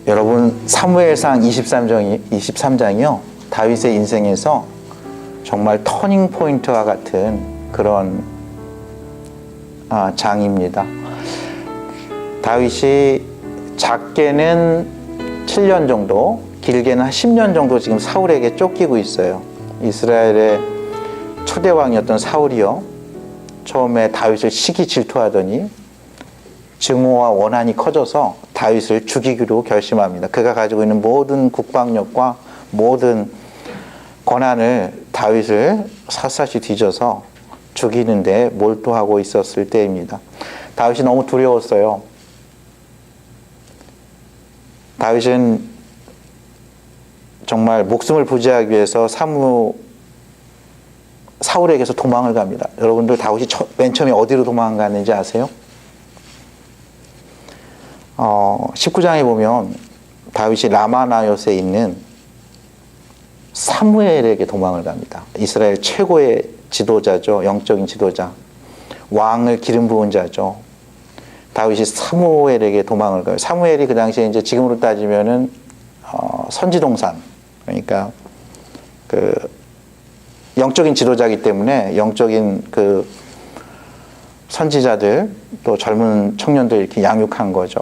여러분, 사무엘상 23장이요. 다윗의 인생에서 정말 터닝 포인트와 같은 그런 장입니다. 다윗이 작게는 7년 정도, 길게는 한 10년 정도 지금 사울에게 쫓기고 있어요. 이스라엘의 초대왕이었던 사울이요. 처음에 다윗을 시기 질투하더니 증오와 원한이 커져서 다윗을 죽이기로 결심합니다. 그가 가지고 있는 모든 국방력과 모든 권한을 다윗을 샅샅이 뒤져서 죽이는 데 몰두하고 있었을 때입니다. 다윗이 너무 두려웠어요. 다윗은 정말 목숨을 부지하기 위해서 사울에게서 도망을 갑니다. 여러분들 다윗이 맨 처음에 어디로 도망갔는지 아세요? 19장에 보면 다윗이 라마나요스에 있는 사무엘에게 도망을 갑니다. 이스라엘 최고의 지도자죠. 영적인 지도자. 왕을 기름 부은 자죠. 다윗이 사무엘에게 도망을 가요. 사무엘이 그 당시에 이제 지금으로 따지면은 선지동산, 그러니까 그 영적인 지도자이기 때문에 영적인 그 선지자들 또 젊은 청년들 이렇게 양육한 거죠.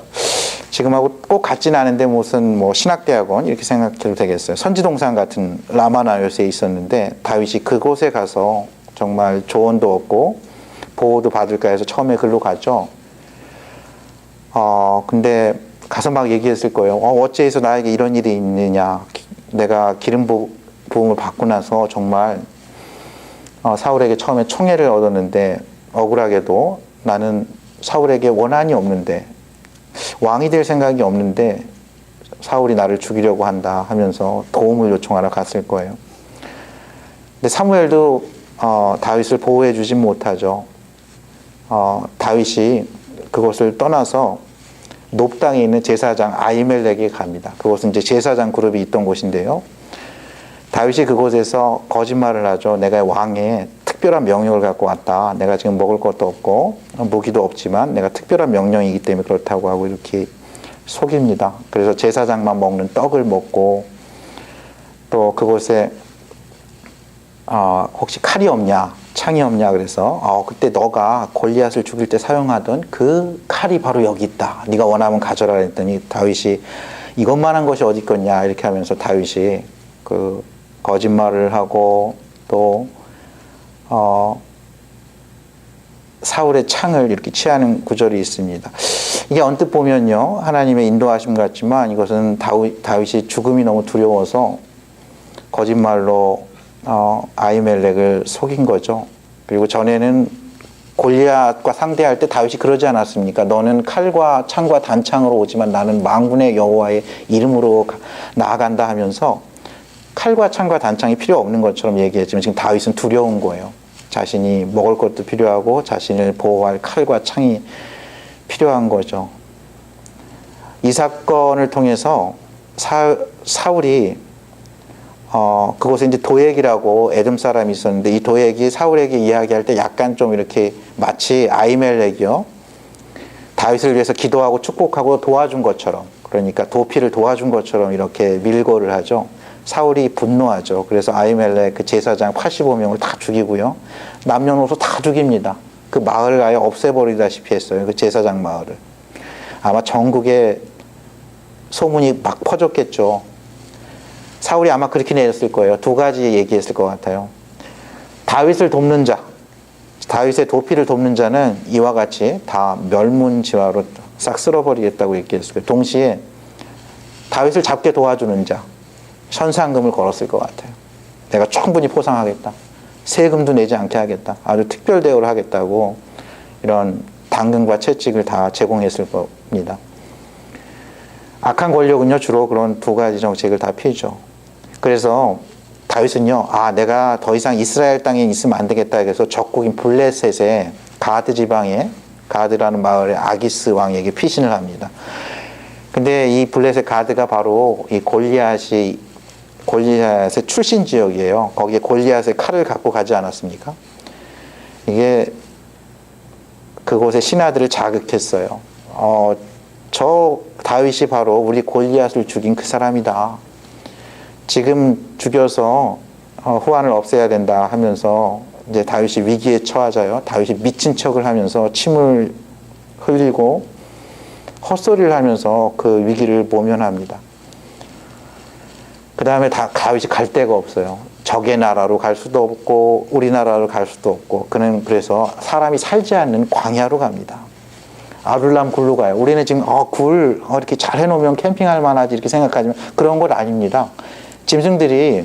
지금하고 꼭 같지는 않은데 무슨 뭐 신학대학원 이렇게 생각해도 되겠어요. 선지동산 같은 라마나요스에 있었는데 다윗이 그곳에 가서 정말 조언도 얻고 보호도 받을까 해서 처음에 글로 갔죠. 근데 가서 막 얘기했을 거예요. 어째서 나에게 이런 일이 있느냐. 내가 기름 부음을 받고 나서 정말 사울에게 처음에 총애를 얻었는데 억울하게도 나는 사울에게 원한이 없는데 왕이 될 생각이 없는데 사울이 나를 죽이려고 한다 하면서 도움을 요청하러 갔을 거예요. 근데 사무엘도 다윗을 보호해 주진 못하죠. 다윗이 그곳을 떠나서 놉 땅에 있는 제사장 아히멜렉에 갑니다. 그곳은 이제 제사장 그룹이 있던 곳인데요. 다윗이 그곳에서 거짓말을 하죠. 내가 왕의 특별한 명령을 갖고 왔다. 내가 지금 먹을 것도 없고 무기도 없지만 내가 특별한 명령이기 때문에 그렇다고 하고 이렇게 속입니다. 그래서 제사장만 먹는 떡을 먹고 또 그곳에 혹시 칼이 없냐, 창이 없냐 그래서 그때 너가 골리앗을 죽일 때 사용하던 그 칼이 바로 여기 있다. 네가 원하면 가져라 했더니 다윗이 이것만한 것이 어디 있겠냐 이렇게 하면서 다윗이 그 거짓말을 하고 또 사울의 창을 이렇게 취하는 구절이 있습니다. 이게 언뜻 보면요 하나님의 인도하심 같지만 이것은 다윗이 죽음이 너무 두려워서 거짓말로 아히멜렉을 속인 거죠. 그리고 전에는 골리앗과 상대할 때 다윗이 그러지 않았습니까? 너는 칼과 창과 단창으로 오지만 나는 만군의 여호와의 이름으로 나아간다 하면서 칼과 창과 단창이 필요 없는 것처럼 얘기했지만 지금 다윗은 두려운 거예요. 자신이 먹을 것도 필요하고 자신을 보호할 칼과 창이 필요한 거죠. 이 사건을 통해서 사울이 그곳에 이제 도액이라고 에돔 사람이 있었는데 이 도액이 사울에게 이야기할 때 약간 좀 이렇게 마치 아히멜렉이요 다윗을 위해서 기도하고 축복하고 도와준 것처럼 그러니까 도피를 도와준 것처럼 이렇게 밀고를 하죠. 사울이 분노하죠. 그래서 아히멜렉 그 제사장 85명을 다 죽이고요. 남녀노소 다 죽입니다. 그 마을을 아예 없애버리다시피 했어요. 그 제사장 마을을. 아마 전국에 소문이 막 퍼졌겠죠. 사울이 아마 그렇게 내렸을 거예요. 두 가지 얘기했을 것 같아요. 다윗을 돕는 자, 다윗의 도피를 돕는 자는 이와 같이 다 멸문지화로 싹 쓸어버리겠다고 얘기했을 거예요. 동시에 다윗을 잡게 도와주는 자, 현상금을 걸었을 것 같아요. 내가 충분히 포상하겠다. 세금도 내지 않게 하겠다. 아주 특별 대우를 하겠다고 이런 당근과 채찍을 다 제공했을 겁니다. 악한 권력은요 주로 그런 두 가지 정책을 다 피죠. 그래서 다윗은요 내가 더 이상 이스라엘 땅에 있으면 안 되겠다 해서 적국인 블레셋의 가드 지방에 가드라는 마을의 아기스 왕에게 피신을 합니다. 근데 이 블레셋 가드가 바로 이 골리앗의 출신 지역이에요. 거기에 골리앗의 칼을 갖고 가지 않았습니까? 이게 그곳의 신하들을 자극했어요. 저 다윗이 바로 우리 골리앗을 죽인 그 사람이다. 지금 죽여서 후환을 없애야 된다 하면서 이제 다윗이 위기에 처하자요. 다윗이 미친 척을 하면서 침을 흘리고 헛소리를 하면서 그 위기를 모면합니다. 그 다음에 다윗이 갈 데가 없어요. 적의 나라로 갈 수도 없고 우리나라로 갈 수도 없고 그는 그래서 사람이 살지 않는 광야로 갑니다. 아둘람 굴로 가요. 우리는 지금 굴 이렇게 잘 해놓으면 캠핑할 만하지 이렇게 생각하지만 그런 건 아닙니다. 짐승들이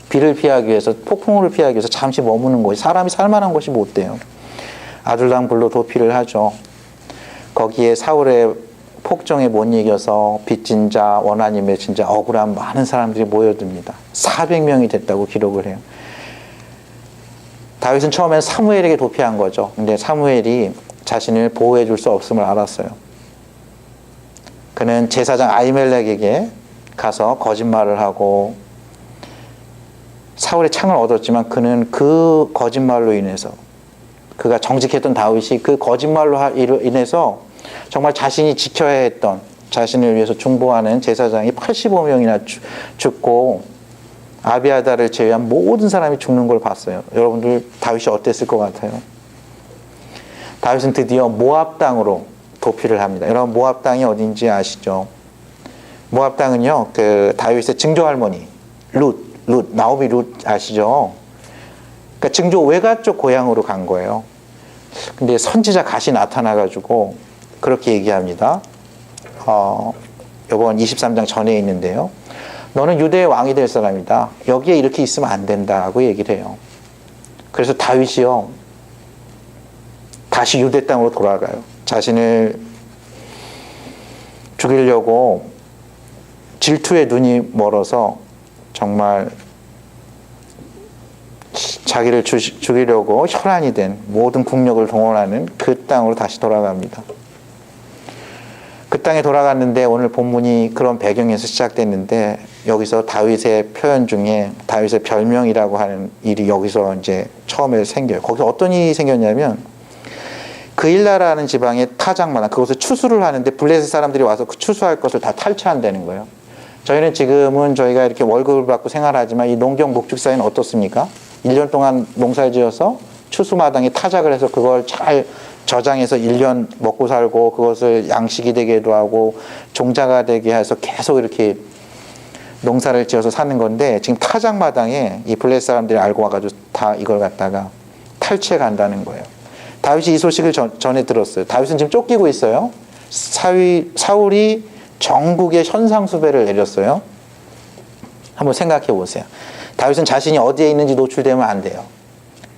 비를 피하기 위해서 폭풍우를 피하기 위해서 잠시 머무는 곳이 사람이 살만한 곳이 못 돼요. 아둘람 굴로 도피를 하죠. 거기에 사울의 폭정에 못 이겨서 빚진 자, 원한이 맺힌 자, 억울한 많은 사람들이 모여듭니다. 400명이 됐다고 기록을 해요. 다윗은 처음엔 사무엘에게 도피한 거죠. 근데 사무엘이 자신을 보호해 줄 수 없음을 알았어요. 그는 제사장 아히멜렉에게 가서 거짓말을 하고 사울의 창을 얻었지만 그는 그 거짓말로 인해서 그가 정직했던 다윗이 그 거짓말로 인해서 정말 자신이 지켜야 했던 자신을 위해서 중보하는 제사장이 85명이나 죽고 아비아다를 제외한 모든 사람이 죽는 걸 봤어요. 여러분들 다윗이 어땠을 것 같아요? 다윗은 드디어 모압 땅으로 도피를 합니다. 여러분 모압 땅이 어딘지 아시죠? 모압 땅은요, 그 다윗의 증조 할머니 나오미 룻 아시죠? 그러니까 증조 외가 쪽 고향으로 간 거예요. 근데 선지자 갓이 나타나가지고 그렇게 얘기합니다. 이번 23장 전에 있는데요. 너는 유대의 왕이 될 사람이다. 여기에 이렇게 있으면 안 된다고 얘기를 해요. 그래서 다윗이요, 다시 유대 땅으로 돌아가요. 자신을 죽이려고 질투의 눈이 멀어서 정말 자기를 죽이려고 혈안이 된 모든 국력을 동원하는 그 땅으로 다시 돌아갑니다. 그 땅에 돌아갔는데 오늘 본문이 그런 배경에서 시작됐는데 여기서 다윗의 표현 중에 다윗의 별명이라고 하는 일이 여기서 이제 처음에 생겨요. 거기서 어떤 일이 생겼냐면 그일라라는 지방의 타작마다 그곳에 추수를 하는데 블레셋 사람들이 와서 그 추수할 것을 다 탈취한다는 거예요. 저희는 지금은 저희가 이렇게 월급을 받고 생활하지만 이 농경 목축 사회는 어떻습니까? 1년 동안 농사를 지어서 추수마당에 타작을 해서 그걸 잘 저장해서 1년 먹고 살고 그것을 양식이 되게도 하고 종자가 되게 해서 계속 이렇게 농사를 지어서 사는 건데 지금 타작마당에 이 블레셋 사람들이 알고 와가지고 다 이걸 갖다가 탈취해 간다는 거예요. 다윗이 이 소식을 전에 들었어요. 다윗은 지금 쫓기고 있어요. 사울이 전국에 현상수배를 내렸어요. 한번 생각해 보세요. 다윗은 자신이 어디에 있는지 노출되면 안 돼요.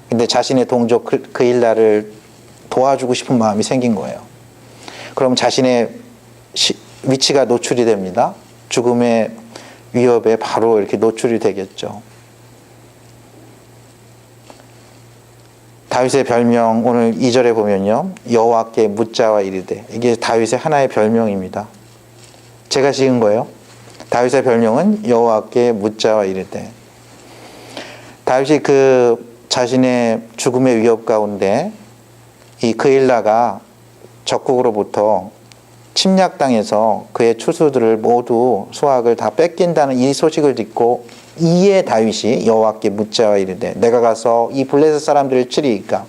근데 자신의 동족 그일라를 도와주고 싶은 마음이 생긴 거예요. 그럼 자신의 위치가 노출이 됩니다. 죽음의 위협에 바로 이렇게 노출이 되겠죠. 다윗의 별명 오늘 2절에 보면요, 여호와께 묻자와 이르되, 이게 다윗의 하나의 별명입니다. 제가 지은 거예요. 다윗의 별명은 여호와께 묻자와 이르되. 다윗이 그 자신의 죽음의 위협 가운데 이 그일라가 적국으로부터 침략당해서 그의 추수들을 모두 수확을 다 뺏긴다는 이 소식을 듣고 이에 다윗이 여호와께 묻자와 이르되, 내가 가서 이 블레셋 사람들을 치리이까?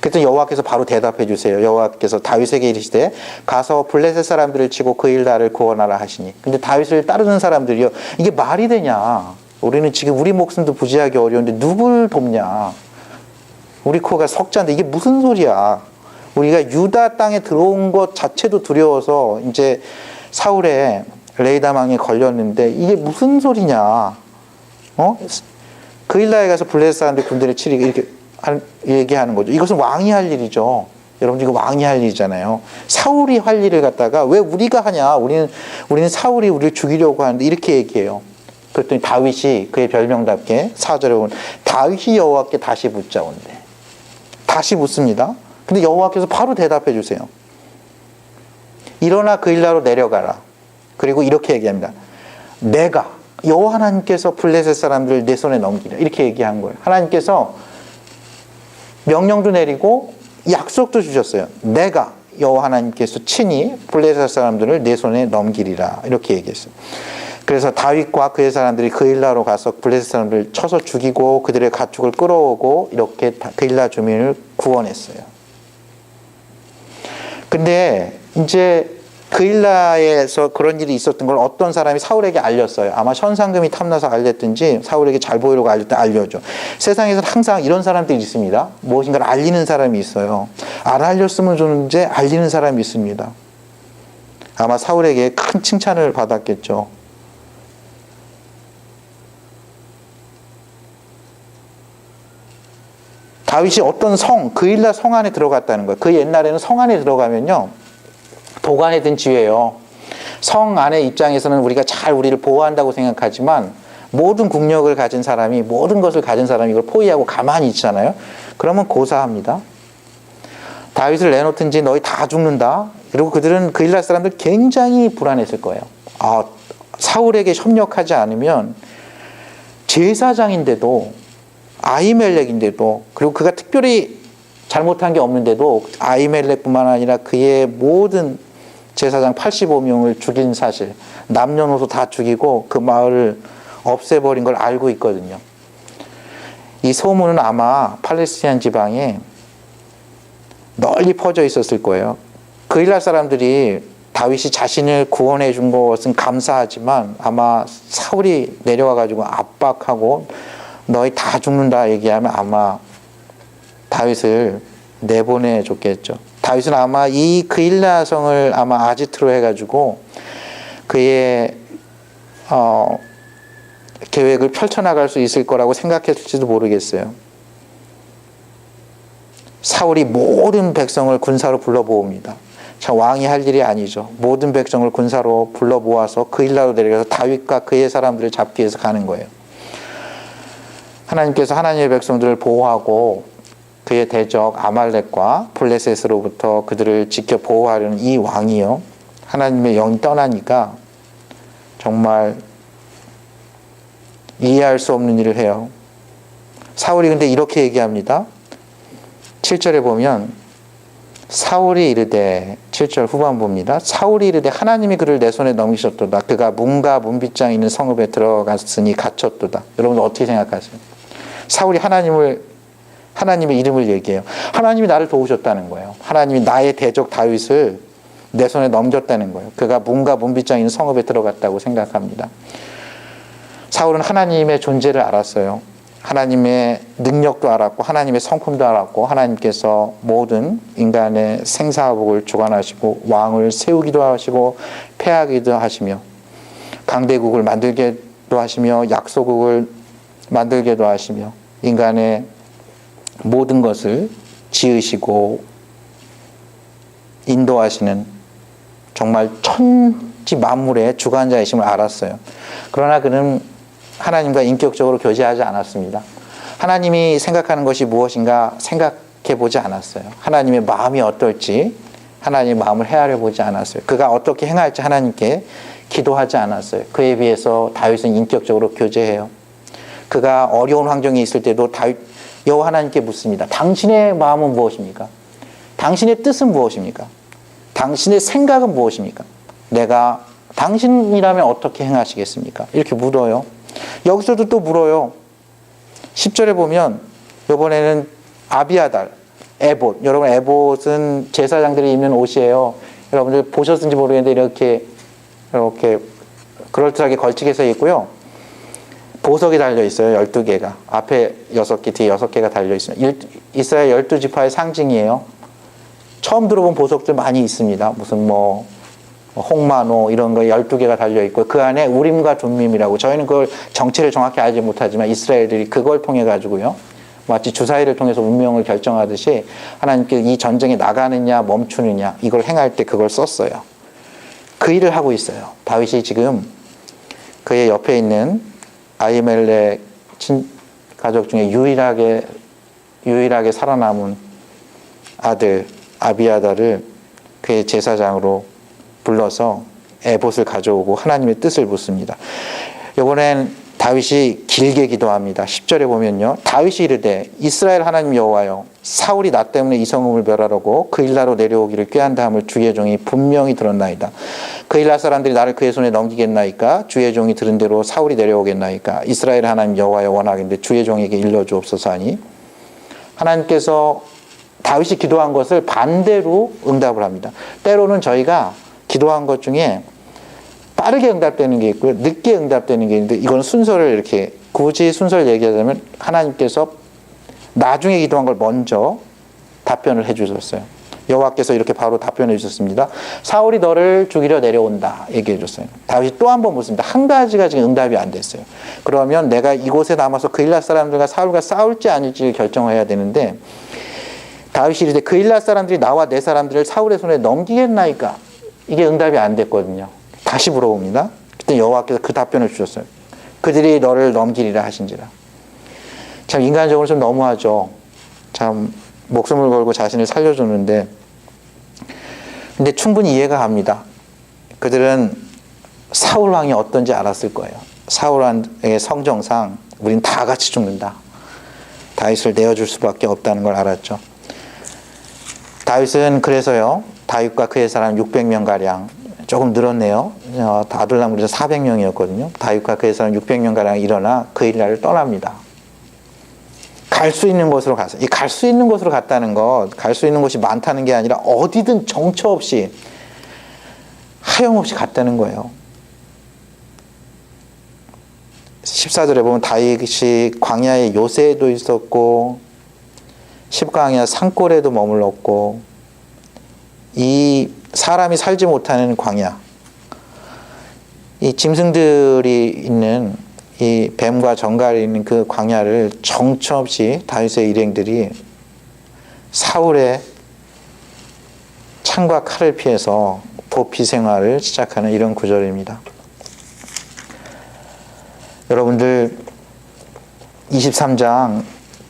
그랬더니 여호와께서 바로 대답해 주세요. 여호와께서 다윗에게 이르시되, 가서 블레셋 사람들을 치고 그일라를 구원하라 하시니. 근데 다윗을 따르는 사람들이요, 이게 말이 되냐? 우리는 지금 우리 목숨도 부지하기 어려운데 누굴 돕냐? 우리 코가 석자인데 이게 무슨 소리야? 우리가 유다 땅에 들어온 것 자체도 두려워서 이제 사울의 레이다망에 걸렸는데 이게 무슨 소리냐? 그일라에 가서 블레셋 사람들 군대를 치리고 이렇게 얘기하는 거죠. 이것은 왕이 할 일이죠. 여러분, 이거 왕이 할 일이잖아요. 사울이 할 일을 갖다가 왜 우리가 하냐? 우리는 사울이 우리를 죽이려고 하는데 이렇게 얘기해요. 그랬더니 다윗이 그의 별명답게 4절에 보면 다윗이 여호와께 다시 묻자온대. 다시 묻습니다. 근데 여호와께서 바로 대답해 주세요. 일어나 그일라로 내려가라. 그리고 이렇게 얘기합니다. 내가 여호와 하나님께서 블레셋 사람들을 내 손에 넘기라. 이렇게 얘기한 거예요. 하나님께서 명령도 내리고 약속도 주셨어요. 내가 여호와 하나님께서 친히 블레셋 사람들을 내 손에 넘기리라 이렇게 얘기했어요. 그래서 다윗과 그의 사람들이 그일라로 가서 블레셋 사람들을 쳐서 죽이고 그들의 가축을 끌어오고 이렇게 그일라 주민을 구원했어요. 근데 이제 그일라에서 그런 일이 있었던 걸 어떤 사람이 사울에게 알렸어요. 아마 현상금이 탐나서 알렸든지 사울에게 잘 보이려고 알려줘. 세상에서 항상 이런 사람들이 있습니다. 무엇인가를 알리는 사람이 있어요. 안 알렸으면 좋은데 알리는 사람이 있습니다. 아마 사울에게 큰 칭찬을 받았겠죠. 다윗이 어떤 그일라 성 안에 들어갔다는 거예요. 그 옛날에는 성 안에 들어가면요, 도관에 든 지회예요. 성 안의 입장에서는 우리가 잘 우리를 보호한다고 생각하지만 모든 국력을 가진 사람이, 모든 것을 가진 사람이 이걸 포위하고 가만히 있잖아요. 그러면 고사합니다. 다윗을 내놓든지 너희 다 죽는다. 그리고 그들은 그일라 사람들 굉장히 불안했을 거예요. 사울에게 협력하지 않으면 제사장인데도, 아히멜렉인데도, 그리고 그가 특별히 잘못한 게 없는데도 아히멜렉뿐만 아니라 그의 모든 제사장 85명을 죽인 사실, 남녀노소 다 죽이고 그 마을을 없애버린 걸 알고 있거든요. 이 소문은 아마 팔레스타인 지방에 널리 퍼져 있었을 거예요. 그일라 사람들이 다윗이 자신을 구원해 준 것은 감사하지만 아마 사울이 내려와 가지고 압박하고 너희 다 죽는다 얘기하면 아마 다윗을 내보내 줬겠죠. 다윗은 아마 이 그일라 성을 아마 아지트로 해가지고 그의 계획을 펼쳐나갈 수 있을 거라고 생각했을지도 모르겠어요. 사울이 모든 백성을 군사로 불러 모읍니다. 자, 왕이 할 일이 아니죠. 모든 백성을 군사로 불러 모아서 그일라로 내려가서 다윗과 그의 사람들을 잡기 위해서 가는 거예요. 하나님께서 하나님의 백성들을 보호하고 그의 대적 아말렉과 블레셋으로부터 그들을 지켜 보호하려는 이 왕이요, 하나님의 영이 떠나니까 정말 이해할 수 없는 일을 해요. 사울이 근데 이렇게 얘기합니다. 7절에 보면 사울이 이르되, 7절 후반부입니다. 사울이 이르되 하나님이 그를 내 손에 넘기셨도다. 그가 문과 문빗장 있는 성읍에 들어갔으니 갇혔도다. 여러분 어떻게 생각하세요? 사울이 하나님의 이름을 얘기해요. 하나님이 나를 도우셨다는 거예요. 하나님이 나의 대적 다윗을 내 손에 넘겼다는 거예요. 그가 문과 문빗장 있는 성읍에 들어갔다고 생각합니다. 사울은 하나님의 존재를 알았어요. 하나님의 능력도 알았고 하나님의 성품도 알았고 하나님께서 모든 인간의 생사복을 주관하시고 왕을 세우기도 하시고 패하기도 하시며 강대국을 만들게도 하시며 약소국을 만들게도 하시며 인간의 모든 것을 지으시고 인도하시는 정말 천지 만물의 주관자이심을 알았어요. 그러나 그는 하나님과 인격적으로 교제하지 않았습니다. 하나님이 생각하는 것이 무엇인가 생각해 보지 않았어요. 하나님의 마음이 어떨지 하나님의 마음을 헤아려 보지 않았어요. 그가 어떻게 행할지 하나님께 기도하지 않았어요. 그에 비해서 다윗은 인격적으로 교제해요. 그가 어려운 환경에 있을 때도 여호와 하나님께 묻습니다. 당신의 마음은 무엇입니까? 당신의 뜻은 무엇입니까? 당신의 생각은 무엇입니까? 내가 당신이라면 어떻게 행하시겠습니까? 이렇게 물어요. 여기서도 또 물어요. 10절에 보면 이번에는 아비아달, 에봇. 여러분 에봇은 제사장들이 입는 옷이에요. 여러분들 보셨는지 모르겠는데 이렇게 그럴듯하게 걸치게서 있고요. 보석이 달려 있어요. 12개가. 앞에 6개, 뒤에 6개가 달려 있습니다. 이스라엘 12지파의 상징이에요. 처음 들어본 보석들 많이 있습니다. 무슨 홍마노 이런 거 12개가 달려 있고 그 안에 우림과 둠밈이라고, 저희는 그걸 정체를 정확히 알지 못하지만 이스라엘들이 그걸 통해 가지고요, 마치 주사위를 통해서 운명을 결정하듯이 하나님께 이 전쟁에 나가느냐 멈추느냐 이걸 행할 때 그걸 썼어요. 그 일을 하고 있어요. 다윗이 지금 그의 옆에 있는 아히멜렉 가족 중에 유일하게 살아남은 아들 아비아달을 그의 제사장으로 불러서 에봇을 가져오고 하나님의 뜻을 묻습니다. 이번엔 다윗이 길게 기도합니다. 10절에 보면요. 다윗이 이르되 이스라엘 하나님 여호와여 사울이 나 때문에 이 성읍을 멸하려고 그 일나로 내려오기를 꾀한다 함을 주의 종이 분명히 들었나이다. 그 일날 사람들이 나를 그의 손에 넘기겠나이까? 주의 종이 들은 대로 사울이 내려오겠나이까? 이스라엘 하나님 여호와여 원하건대 주의 종에게 일러주옵소서 하니 하나님께서 다윗이 기도한 것을 반대로 응답을 합니다. 때로는 저희가 기도한 것 중에 빠르게 응답되는 게 있고요. 늦게 응답되는 게 있는데 이건 순서를 이렇게 굳이 순서를 얘기하자면 하나님께서 나중에 기도한 걸 먼저 답변을 해 주셨어요. 여호와께서 이렇게 바로 답변해 주셨습니다. 사울이 너를 죽이려 내려온다 얘기해 줬어요. 다윗이 또 한 번 묻습니다. 한 가지가 지금 응답이 안 됐어요. 그러면 내가 이곳에 남아서 그 일날 사람들과 사울과 싸울지 아닐지를 결정해야 되는데 다윗이 이르되 그 일날 사람들이 나와 내 사람들을 사울의 손에 넘기겠나이까? 이게 응답이 안 됐거든요. 다시 물어봅니다. 그때 여호와께서 그 답변을 주셨어요. 그들이 너를 넘기리라 하신지라. 참 인간적으로 좀 너무하죠. 참 목숨을 걸고 자신을 살려줬는데 근데 충분히 이해가 갑니다. 그들은 사울 왕이 어떤지 알았을 거예요. 사울 왕의 성정상 우린 다 같이 죽는다. 다윗을 내어줄 수밖에 없다는 걸 알았죠. 다윗은 그래서요. 다윗과 그의 사람 600명가량 조금 늘었네요. 아둘람 그래서 400명이었거든요. 다윗과 그의 사람 600명가량 일어나 그 일날을 떠납니다. 갈 수 있는 곳으로 갔어요. 이 갈 수 있는 곳으로 갔다는 것, 갈 수 있는 곳이 많다는 게 아니라 어디든 정처 없이 하염없이 갔다는 거예요. 14절에 보면 다윗이 광야의 요새에도 있었고 십광야 산골에도 머물렀고 이 사람이 살지 못하는 광야, 이 짐승들이 있는 이 뱀과 정갈이 있는 그 광야를 정처 없이 다윗의 일행들이 사울의 창과 칼을 피해서 도피 생활을 시작하는 이런 구절입니다. 여러분들 23장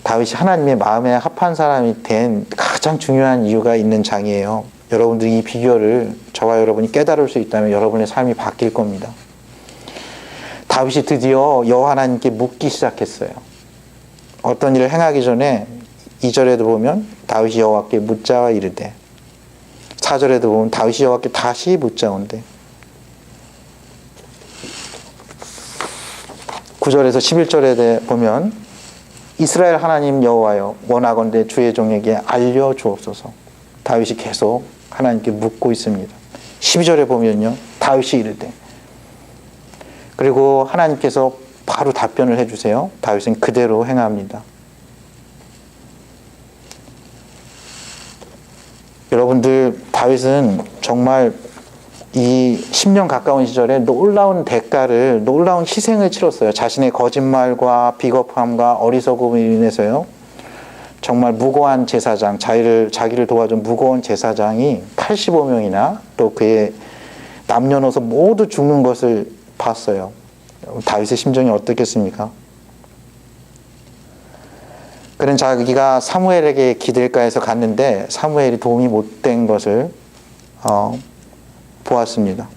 다윗이 하나님의 마음에 합한 사람이 된 가장 중요한 이유가 있는 장이에요. 여러분들이 이 비결을 저와 여러분이 깨달을 수 있다면 여러분의 삶이 바뀔 겁니다. 다윗이 드디어 여호와 하나님께 묻기 시작했어요. 어떤 일을 행하기 전에 2절에도 보면 다윗이 여호와께 묻자와 이르되 4절에도 보면 다윗이 여호와께 다시 묻자온대 9절에서 11절에 보면 이스라엘 하나님 여호와여 원하건대 주의 종에게 알려주옵소서. 다윗이 계속 하나님께 묻고 있습니다. 12절에 보면요 다윗이 이르되 그리고 하나님께서 바로 답변을 해주세요. 다윗은 그대로 행합니다. 여러분들 다윗은 정말 이 10년 가까운 시절에 놀라운 대가를, 놀라운 희생을 치렀어요. 자신의 거짓말과 비겁함과 어리석음으로 인해서요. 정말 무고한 제사장, 자기를 도와준 무고한 제사장이 85명이나 또 그의 남녀노소 모두 죽는 것을 봤어요. 다윗의 심정이 어떻겠습니까? 그는 자기가 사무엘에게 기댈까 해서 갔는데 사무엘이 도움이 못 된 것을 보았습니다.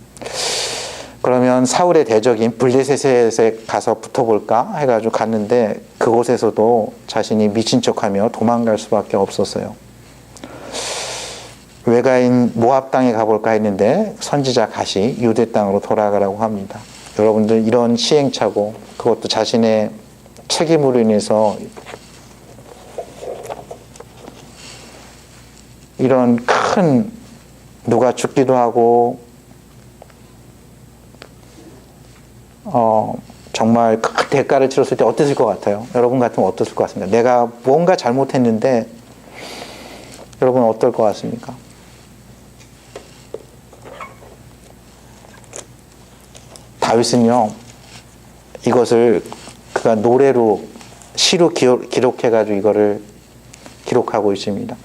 그러면 사울의 대적인 블레셋에 가서 붙어볼까 해가지고 갔는데 그곳에서도 자신이 미친 척하며 도망갈 수밖에 없었어요. 외가인 모압 땅에 가볼까 했는데 선지자 갓이 유대 땅으로 돌아가라고 합니다. 여러분들 이런 시행착오, 그것도 자신의 책임으로 인해서 이런 큰 누가 죽기도 하고 정말 큰 대가를 치렀을 때 어땠을 것 같아요? 여러분 같으면 어땠을 것 같습니까? 내가 뭔가 잘못했는데 여러분 어떨 것 같습니까? 다윗은요 이것을 그가 노래로 시로 기록해가지고 이거를 기록하고 있습니다.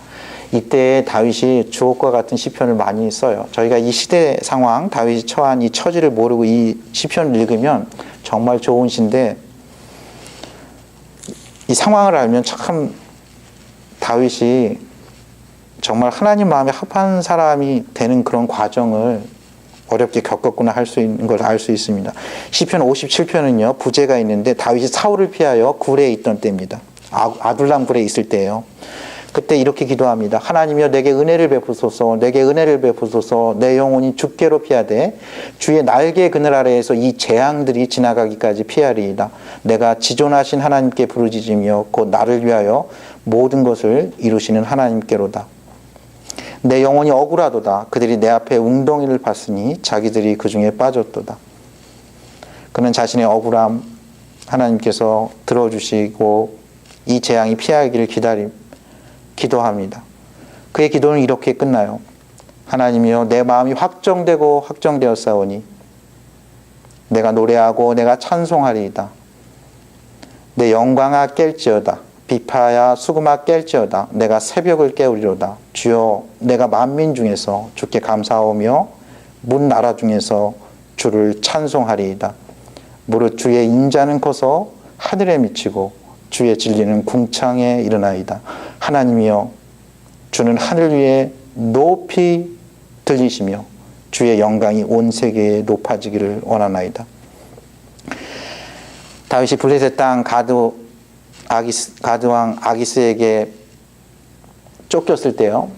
이때 다윗이 주옥과 같은 시편을 많이 써요. 저희가 이 시대 상황, 다윗이 처한 이 처지를 모르고 이 시편을 읽으면 정말 좋은 시인데 이 상황을 알면 참 다윗이 정말 하나님 마음에 합한 사람이 되는 그런 과정을 어렵게 겪었구나 할 수 있는 걸 알 수 있습니다. 시편 57편은요, 부제가 있는데 다윗이 사울을 피하여 굴에 있던 때입니다. 아둘람 굴에 있을 때예요. 그때 이렇게 기도합니다. 하나님이여 내게 은혜를 베푸소서, 내게 은혜를 베푸소서. 내 영혼이 주께로 피하되 주의 날개 그늘 아래에서 이 재앙들이 지나가기까지 피하리이다. 내가 지존하신 하나님께 부르짖으며 곧 나를 위하여 모든 것을 이루시는 하나님께로다. 내 영혼이 억울하도다. 그들이 내 앞에 웅덩이를 팠으니 자기들이 그 중에 빠졌도다. 그는 자신의 억울함 하나님께서 들어주시고 이 재앙이 피하기를 기도합니다. 그의 기도는 이렇게 끝나요. 하나님이여 내 마음이 확정되고 확정되었사오니 내가 노래하고 내가 찬송하리이다. 내 영광아 깰지어다. 비파야 수금아 깰지어다. 내가 새벽을 깨우리로다. 주여 내가 만민 중에서 주께 감사하오며 문 나라 중에서 주를 찬송하리이다. 무릇 주의 인자는 커서 하늘에 미치고 주의 진리는 궁창에 이르나이다. 하나님이여 주는 하늘 위에 높이 들리시며 주의 영광이 온 세계에 높아지기를 원하나이다. 다윗이 블레셋 땅 가드왕 아기스에게 쫓겼을 때요,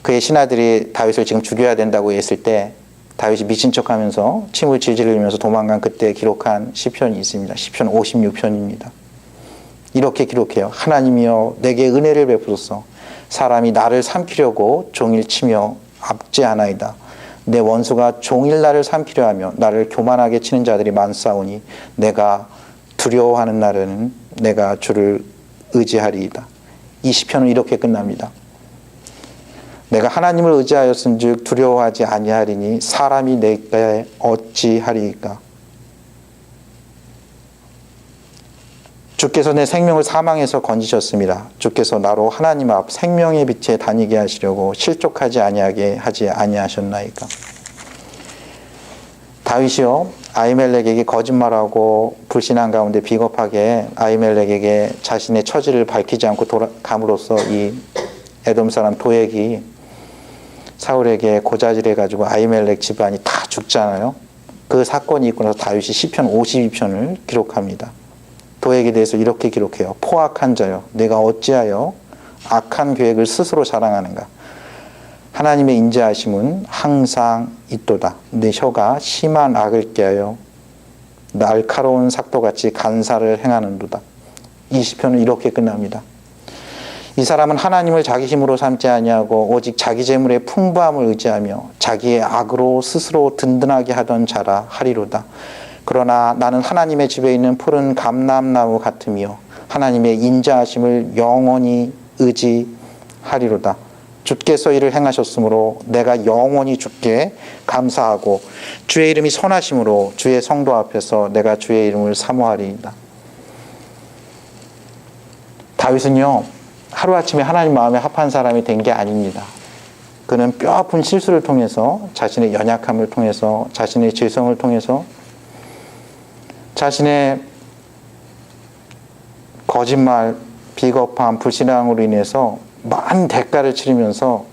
그의 신하들이 다윗을 지금 죽여야 된다고 했을 때 다윗이 미친 척하면서 침을 질질 흘리면서 도망간 그때 기록한 시편이 있습니다. 시편 56편입니다. 이렇게 기록해요. 하나님이여 내게 은혜를 베푸소서. 사람이 나를 삼키려고 종일 치며 압제하나이다. 내 원수가 종일 나를 삼키려 하며 나를 교만하게 치는 자들이 많사오니 내가 두려워하는 날에는 내가 주를 의지하리이다. 이 시편은 이렇게 끝납니다. 내가 하나님을 의지하였은즉 두려워하지 아니하리니 사람이 내게 어찌하리이까. 주께서 내 생명을 사망에서 건지셨습니다. 주께서 나로 하나님 앞 생명의 빛에 다니게 하시려고 실족하지 아니하게 하지 아니하셨나이까. 다윗이요 아히멜렉에게 거짓말하고 불신한 가운데 비겁하게 아히멜렉에게 자신의 처지를 밝히지 않고 감으로써 이 에돔 사람 도액이 사울에게 고자질해가지고 아히멜렉 집안이 다 죽잖아요. 그 사건이 있고 나서 다윗이 시편 52편을 기록합니다. 도액에 대해서 이렇게 기록해요. 포악한 자여 내가 어찌하여 악한 계획을 스스로 자랑하는가. 하나님의 인자하심은 항상 있도다. 내 혀가 심한 악을 꾀하여 날카로운 삭도같이 간사를 행하는도다. 이 시편은 이렇게 끝납니다. 이 사람은 하나님을 자기 힘으로 삼지 아니하고 오직 자기 재물의 풍부함을 의지하며 자기의 악으로 스스로 든든하게 하던 자라 하리로다. 그러나 나는 하나님의 집에 있는 푸른 감람나무 같으며 하나님의 인자하심을 영원히 의지하리로다. 주께서 이를 행하셨으므로 내가 영원히 주께 감사하고 주의 이름이 선하심으로 주의 성도 앞에서 내가 주의 이름을 사모하리이다. 다윗은요 하루아침에 하나님 마음에 합한 사람이 된 게 아닙니다. 그는 뼈아픈 실수를 통해서 자신의 연약함을 통해서 자신의 죄성을 통해서 자신의 거짓말, 비겁함, 불신앙으로 인해서 많은 대가를 치르면서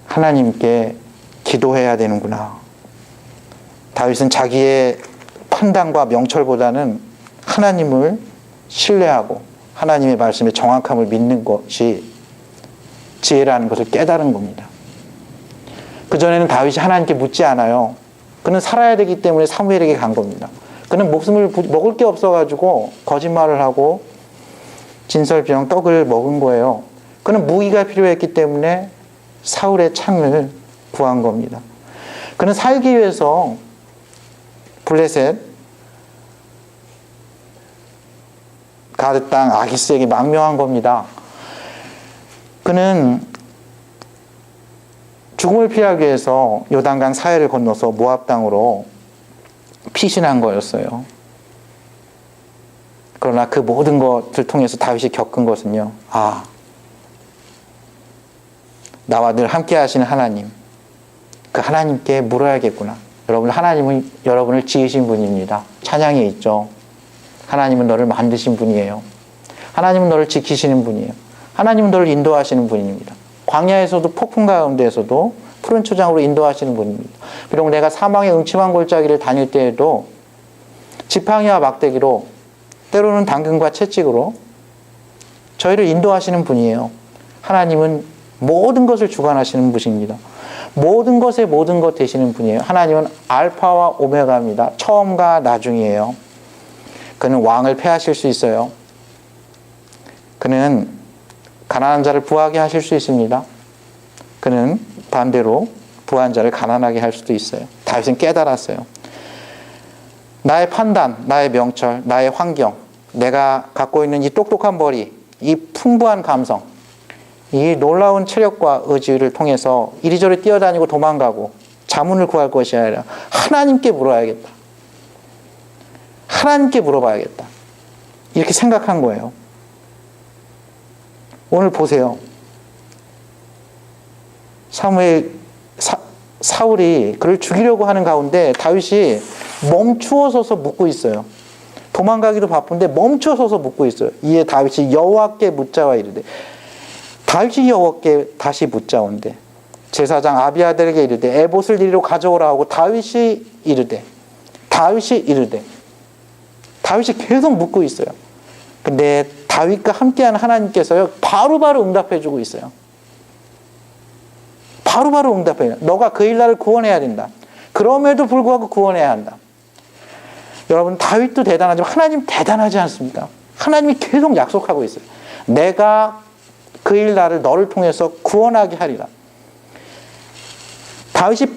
하나님께 기도해야 되는구나. 다윗은 자기의 판단과 명철보다는 하나님을 신뢰하고 하나님의 말씀의 정확함을 믿는 것이 지혜라는 것을 깨달은 겁니다. 그전에는 다윗이 하나님께 묻지 않아요. 그는 살아야 되기 때문에 사무엘에게 간 겁니다. 그는 목숨을 먹을 게 없어가지고 거짓말을 하고 진설병 떡을 먹은 거예요. 그는 무기가 필요했기 때문에 사울의 창을 구한 겁니다. 그는 살기 위해서 블레셋 가드 땅 아기스에게 망명한 겁니다. 그는 죽음을 피하기 위해서 요단강 사해를 건너서 모압 땅으로 피신한 거였어요. 그러나 그 모든 것을 통해서 다윗이 겪은 것은요. 아, 나와 늘 함께 하시는 하나님, 그 하나님께 물어야겠구나. 여러분, 하나님은 여러분을 지으신 분입니다. 찬양에 있죠. 하나님은 너를 만드신 분이에요. 하나님은 너를 지키시는 분이에요. 하나님은 너를 인도하시는 분입니다. 광야에서도 폭풍 가운데에서도 푸른 초장으로 인도하시는 분입니다. 비록 내가 사망의 음침한 골짜기를 다닐 때에도 지팡이와 막대기로, 때로는 당근과 채찍으로 저희를 인도하시는 분이에요. 하나님은 모든 것을 주관하시는 분입니다. 모든 것의 모든 것 되시는 분이에요. 하나님은 알파와 오메가입니다. 처음과 나중이에요. 그는 왕을 패하실 수 있어요. 그는 가난한 자를 부하게 하실 수 있습니다. 그는 반대로 부한 자를 가난하게 할 수도 있어요. 다윗은 깨달았어요. 나의 판단, 나의 명철, 나의 환경, 내가 갖고 있는 이 똑똑한 머리, 이 풍부한 감성, 이 놀라운 체력과 의지를 통해서 이리저리 뛰어다니고 도망가고 자문을 구할 것이 아니라 하나님께 물어야겠다. 하나님께 물어봐야겠다. 이렇게 생각한 거예요. 오늘 보세요. 사울이 그를 죽이려고 하는 가운데 다윗이 멈추어 서서 묻고 있어요. 도망가기도 바쁜데 멈추어 서서 묻고 있어요. 이에 다윗이 여호와께 묻자와 이르되, 다윗이 여호와께 다시 묻자온대, 제사장 아비아들에게 이르되 에봇을 이리로 가져오라 하고 다윗이 이르되 다윗이 계속 묻고 있어요. 근데 다윗과 함께하는 하나님께서요 바로바로 응답해 주고 있어요. 바로바로 응답해요. 너가 그 일날을 구원해야 된다. 그럼에도 불구하고 구원해야 한다. 여러분, 다윗도 대단하지만 하나님 대단하지 않습니까? 하나님이 계속 약속하고 있어요. 내가 그 일날을 너를 통해서 구원하게 하리라. 다윗이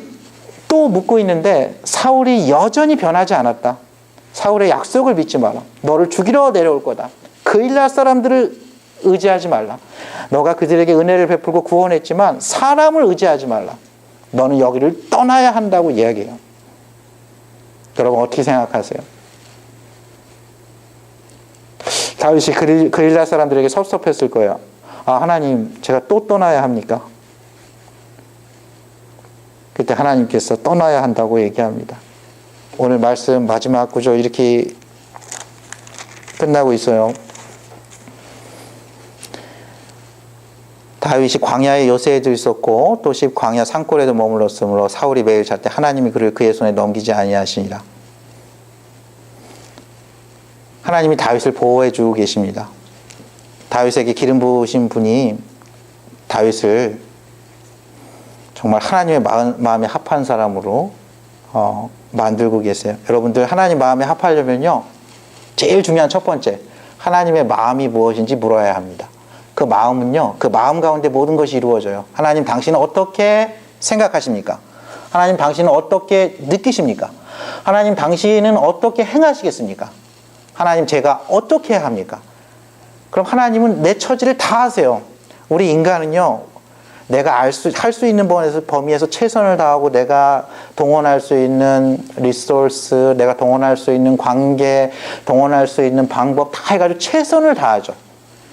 또 묻고 있는데 사울이 여전히 변하지 않았다. 사울의 약속을 믿지 마라. 너를 죽이러 내려올 거다. 그 일날 사람들을 의지하지 말라. 너가 그들에게 은혜를 베풀고 구원했지만 사람을 의지하지 말라. 너는 여기를 떠나야 한다고 이야기해요. 여러분 어떻게 생각하세요? 다윗이 그 일날 사람들에게 섭섭했을 거예요. 아, 하나님, 제가 또 떠나야 합니까? 그때 하나님께서 떠나야 한다고 얘기합니다. 오늘 말씀 마지막 구절 이렇게 끝나고 있어요. 다윗이 광야의 요새에도 있었고 또 십 광야 산골에도 머물렀으므로 사울이 매일 잘 때 하나님이 그를 그의 손에 넘기지 아니하시니라. 하나님이 다윗을 보호해 주고 계십니다. 다윗에게 기름 부으신 분이 다윗을 정말 하나님의 마음에 합한 사람으로 만들고 계세요. 여러분들 하나님 마음에 합하려면요, 제일 중요한 첫 번째, 하나님의 마음이 무엇인지 물어야 합니다. 그 마음은요, 그 마음 가운데 모든 것이 이루어져요. 하나님, 당신은 어떻게 생각하십니까? 하나님, 당신은 어떻게 느끼십니까? 하나님, 당신은 어떻게 행하시겠습니까? 하나님, 제가 어떻게 해야 합니까? 그럼 하나님은 내 처지를 다 아세요. 우리 인간은요, 내가 할 수 있는 범위에서 최선을 다하고 내가 동원할 수 있는 리소스, 내가 동원할 수 있는 관계, 동원할 수 있는 방법 다 해가지고 최선을 다하죠.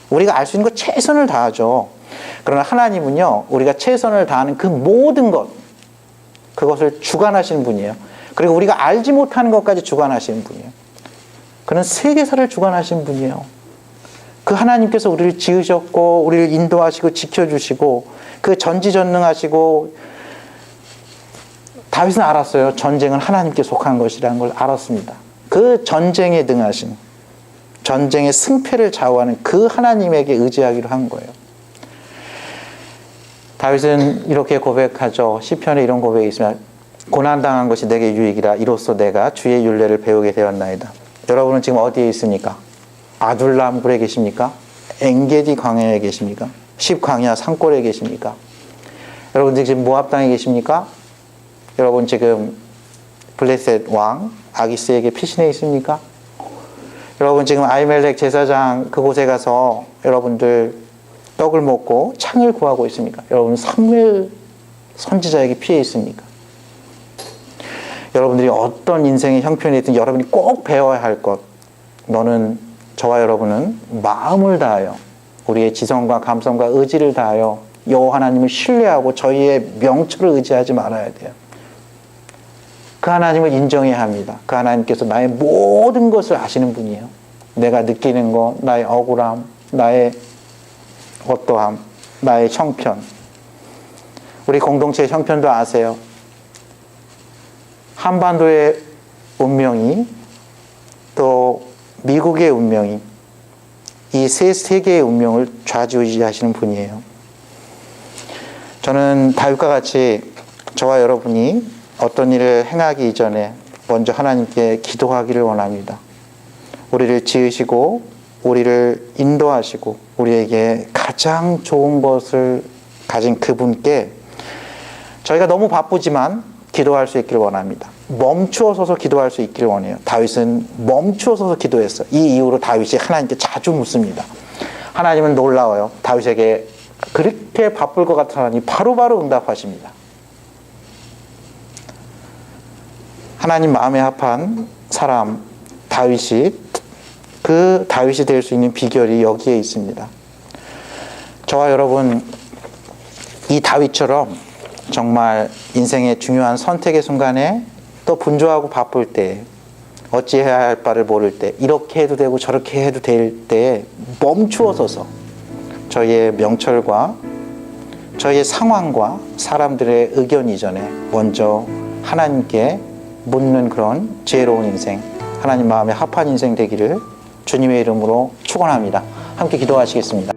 우리가 알 수 있는 거 최선을 다하죠. 그러나 하나님은요, 우리가 최선을 다하는 그 모든 것, 그것을 주관하시는 분이에요. 그리고 우리가 알지 못하는 것까지 주관하시는 분이에요. 그는 세계사를 주관하시는 분이에요. 그 하나님께서 우리를 지으셨고 우리를 인도하시고 지켜주시고 그 전지전능하시고, 다윗은 알았어요. 전쟁은 하나님께 속한 것이라는 걸 알았습니다. 그 전쟁에 능하신, 전쟁의 승패를 좌우하는 그 하나님에게 의지하기로 한 거예요. 다윗은 이렇게 고백하죠. 시편에 이런 고백이 있습니다. 고난당한 것이 내게 유익이라. 이로써 내가 주의 율례를 배우게 되었나이다. 여러분은 지금 어디에 있습니까? 아둘람 굴에 계십니까? 엔게디 광야에 계십니까? 십 광야 산골에 계십니까? 여러분들 지금 모압 땅에 계십니까? 여러분 지금 블레셋 왕 아기스에게 피신해 있습니까? 여러분 지금 아히멜렉 제사장 그곳에 가서 여러분들 떡을 먹고 창을 구하고 있습니까? 여러분 사무엘 선지자에게 피해 있습니까? 여러분들이 어떤 인생의 형편이 있든 여러분이 꼭 배워야 할 것, 너는, 저와 여러분은 마음을 다하여 우리의 지성과 감성과 의지를 다하여 여호와 하나님을 신뢰하고 저희의 명철을 의지하지 말아야 돼요. 그 하나님을 인정해야 합니다. 그 하나님께서 나의 모든 것을 아시는 분이에요. 내가 느끼는 것, 나의 억울함, 나의 어떠함, 나의 형편, 우리 공동체의 형편도 아세요. 한반도의 운명이 또 미국의 운명이 이 세 세계의 운명을 좌지우지하시는 분이에요. 저는 다윗과 같이 저와 여러분이 어떤 일을 행하기 이전에 먼저 하나님께 기도하기를 원합니다. 우리를 지으시고 우리를 인도하시고 우리에게 가장 좋은 것을 가진 그분께 저희가 너무 바쁘지만 기도할 수 있기를 원합니다. 멈추어서서 기도할 수 있기를 원해요. 다윗은 멈추어서서 기도했어요. 이 이후로 다윗이 하나님께 자주 묻습니다. 하나님은 놀라워요. 다윗에게 그렇게 바쁠 것 같은 하나님 바로바로 응답하십니다. 하나님 마음에 합한 사람 다윗이 그 다윗이 될 수 있는 비결이 여기에 있습니다. 저와 여러분 이 다윗처럼 정말 인생의 중요한 선택의 순간에 또 분주하고 바쁠 때 어찌해야 할 바를 모를 때 이렇게 해도 되고 저렇게 해도 될 때에 멈추어 서서 저희의 명철과 저희의 상황과 사람들의 의견 이전에 먼저 하나님께 묻는 그런 지혜로운 인생, 하나님 마음에 합한 인생 되기를 주님의 이름으로 축원합니다. 함께 기도하시겠습니다.